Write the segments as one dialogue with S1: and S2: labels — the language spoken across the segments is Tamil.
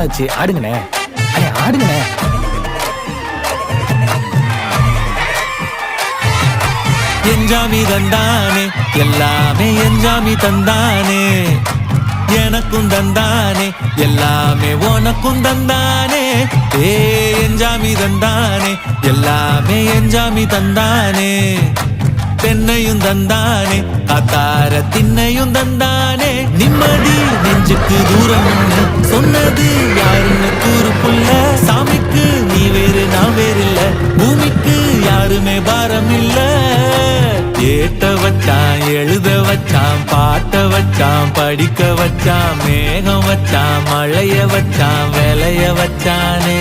S1: ஆச்சு, ஆடுங்கண்ணே. அண்ணே ஆடுங்கண்ணே.
S2: என்ஜாமி தந்தானே, எல்லாமே என்ஜாமி தந்தானே. எனக்கும் தந்தானே, எல்லாமே உனக்கும் தந்தானே. என்ஜாமி தந்தானே, எல்லாமே என்ஜாமி தந்தானே. தென்னையும் தந்தானே, காத்தார திண்ணையும் தந்தானே. நிம்மதி நெஞ்சுக்கு தூரம் சொன்னது யாருன்னு கூறுக்குள்ள. சாமிக்கு நீ வேறு நான் வேறு இல்ல, பூமிக்கு யாருமே பாரம் இல்ல. ஏட்ட வச்சான், எழுத வச்சான், பாட்ட வச்சான், படிக்க வச்சான், மேகம் வச்சான், மழைய வச்சான், வேலைய வச்சானே.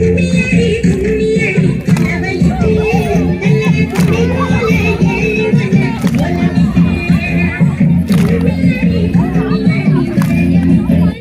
S3: Baby